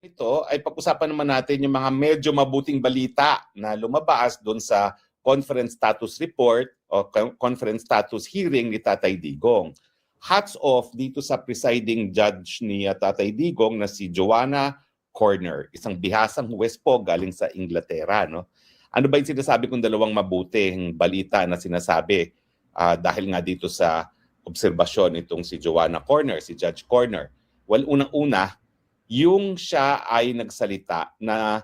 Ito ay pag-usapan naman natin yung mga medyo mabuting balita na lumabas doon sa conference status report o conference status hearing ni Tatay Digong. Hats off dito sa presiding judge ni Tatay Digong na si Joanna Corner, isang bihasang huwes po galing sa Inglaterra. No? Ano ba yung sinasabi kong dalawang mabuting balita na sinasabi dahil nga dito sa obserbasyon itong si Joanna Corner, si Judge Corner? Well, unang-una, yung siya ay nagsalita na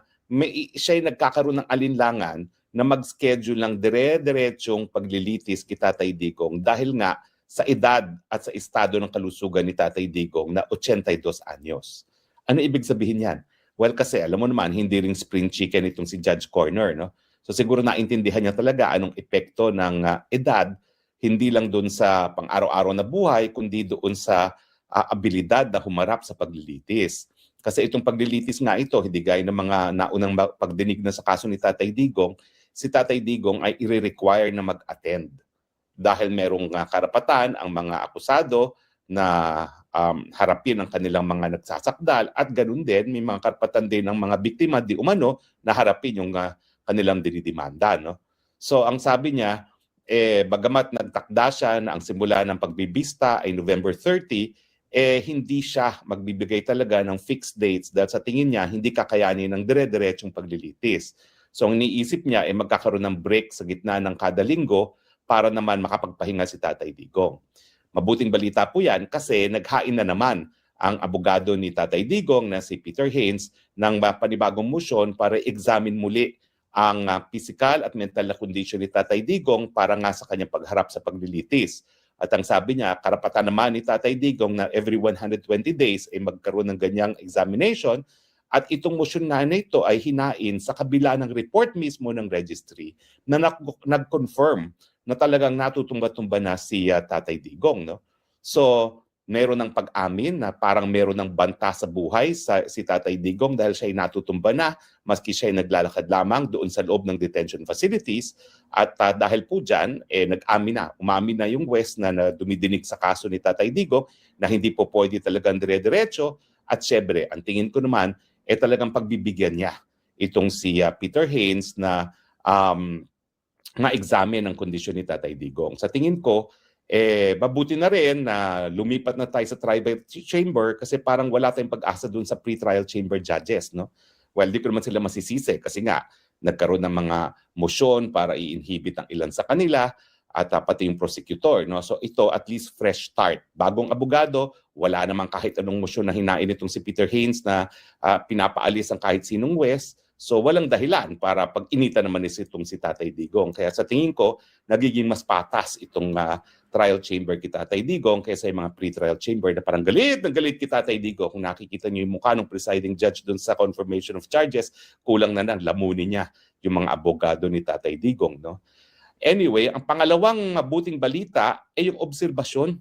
siya ay nagkakaroon ng alinlangan na mag-schedule ng dire-diretsong paglilitis kay Tatay Digong dahil nga sa edad at sa estado ng kalusugan ni Tatay Digong na 82 anyos. Ano ibig sabihin yan? Well, kasi alam mo naman, hindi ring spring chicken itong si Judge Corner. No? So siguro naintindihan niya talaga anong epekto ng edad, hindi lang doon sa pang-araw-araw na buhay, kundi doon sa abilidad na humarap sa paglilitis. Kasi itong paglilitis nga ito, hindi gaya ng mga naunang pagdinig na sa kaso ni Tatay Digong, si Tatay Digong ay i-require na mag-attend. Dahil merong karapatan ang mga akusado na harapin ang kanilang mga nagsasakdal at ganun din, may mga karapatan din ng mga biktima di umano na harapin yung kanilang dinidimanda. No? So ang sabi niya, bagamat nagtakda siya na ang simula ng pagbibista ay November 30, hindi siya magbibigay talaga ng fixed dates dahil sa tingin niya hindi kakayanin ng dire-diretsong paglilitis. So ang iniisip niya ay magkakaroon ng break sa gitna ng kada linggo para naman makapagpahinga si Tatay Digong. Mabuting balita po yan kasi naghain na naman ang abogado ni Tatay Digong na si Peter Haynes ng panibagong motion para examine muli ang physical at mental na condition ni Tatay Digong para nga sa kanyang pagharap sa paglilitis. At ang sabi niya, karapatan naman ni Tatay Digong na every 120 days ay magkaroon ng ganyang examination at itong motion na ito ay hinain sa kabila ng report mismo ng registry na nag-confirm na talagang natutumba-tumba na si Tatay Digong. No? So, meron ng pag-amin na parang meron ng banta sa buhay si Tatay Digong dahil siya ay natutumba na maski siya ay naglalakad lamang doon sa loob ng detention facilities. At dahil po dyan, umamin na yung West na dumidinig sa kaso ni Tatay Digong na hindi po pwede talagang dire-diretso. At syempre, ang tingin ko naman, talagang pagbibigyan niya itong si Peter Haynes na ma-examine ang kondisyon ni Tatay Digong. Sa tingin ko, mabuti na rin na lumipat na tayo sa trial chamber kasi parang wala tayong pag-asa dun sa pre-trial chamber judges. No? Well, di ko naman sila masisisi kasi nga nagkaroon ng mga motion para i-inhibit ang ilan sa kanila at pati yung prosecutor. No? So ito at least fresh start. Bagong abogado, wala namang kahit anong motion na hinain itong si Peter Haynes na pinapaalis ang kahit sinong West. So walang dahilan para pag-inita naman itong si Tatay Digong. Kaya sa tingin ko, nagiging mas patas itong trial chamber kay Tatay Digong kaysa yung mga pre-trial chamber na parang galit kay Tatay Digong. Kung nakikita niyo yung mukha ng presiding judge dun sa confirmation of charges, kulang na lamunin niya yung mga abogado ni Tatay Digong. No? Anyway, ang pangalawang mabuting balita ay yung obserbasyon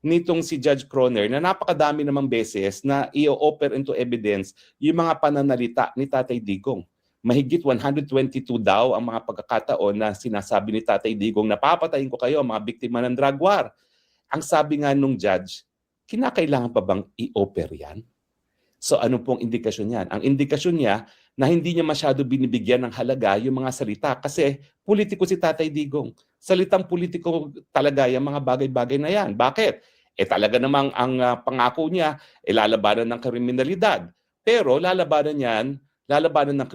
nitong si Judge Croner na napakadami namang beses na i-offer into evidence yung mga pananalita ni Tatay Digong. Mahigit 122 daw ang mga pagkakataon na sinasabi ni Tatay Digong na papatayin ko kayo mga biktima ng drug war. Ang sabi nga nung judge, kinakailangan pa bang i-offer yan? So ano pong indikasyon yan? Ang indikasyon niya na hindi niya masyado binibigyan ng halaga yung mga salita kasi politiko si Tatay Digong. Salitang politiko talaga yung mga bagay-bagay na yan. Bakit? Talaga namang ang pangako niya, lalabanan ng kriminalidad. Pero lalabanan ng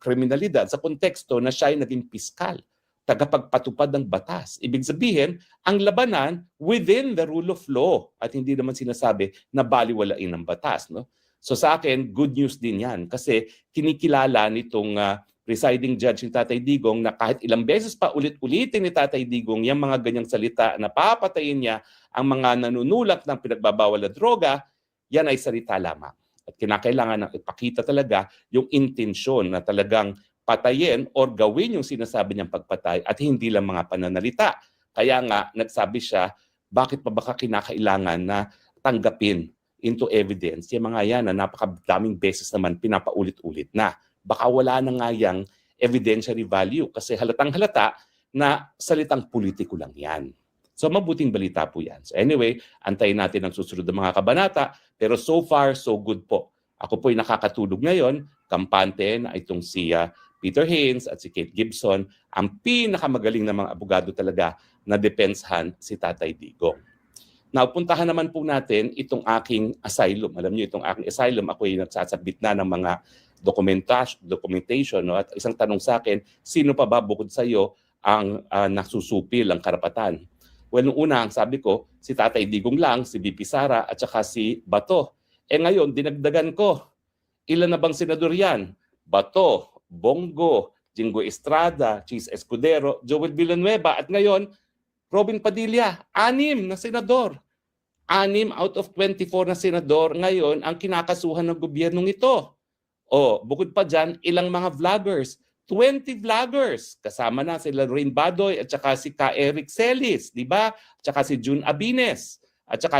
kriminalidad sa konteksto na siya ay naging piskal, tagapagpatupad ng batas. Ibig sabihin, ang labanan within the rule of law at hindi naman sinasabi na baliwalain ng batas. No? So sa akin, good news din yan kasi kinikilala nitong presiding judge ni Tatay Digong na kahit ilang beses pa ulit-ulitin ni Tatay Digong yung mga ganyang salita na papatayin niya ang mga nanunulak ng pinagbabawal na droga, yan ay salita lamang. At kinakailangan na ipakita talaga yung intensyon na talagang patayin or gawin yung sinasabi niyang pagpatay at hindi lang mga pananalita. Kaya nga, nagsabi siya, bakit pa baka kinakailangan na tanggapin into evidence yung mga yan na napakadaming beses naman pinapaulit-ulit na. Baka wala na nga yang evidentiary value kasi halatang-halata na salitang politiko lang yan. So mabuting balita po yan. So anyway, antayin natin ang susunod ng mga kabanata pero so far, so good po Ako po'y nakakatulog ngayon, kampante na itong si Peter Haynes at si Kate Gibson, ang pinakamagaling na mga abogado talaga na depenshan si Tatay Digong. Now, puntahan naman po natin itong aking asylum. Alam niyo, itong aking asylum, ako ay nagsasabit na ng mga documentation. No? At isang tanong sa akin, sino pa ba bukod sa iyo ang nasusupil ang karapatan? Well, nung una, ang sabi ko, si Tatay Digong lang, si BP Sara, at saka si Bato. Ngayon, dinagdagan ko. Ilan na bang senador yan? Bato, Bongo, Jingo Estrada, Chis Escudero, Joel Villanueva, at ngayon, Robin Padilla, 6 na senador. 6 out of 24 na senador ngayon ang kinakasuhan ng gobyernong ito. Bukod pa dyan, ilang mga vloggers. 20 vloggers. Kasama na sila Lorraine Badoy at saka si Ka Eric Celis, di ba? At saka si June Abines. At saka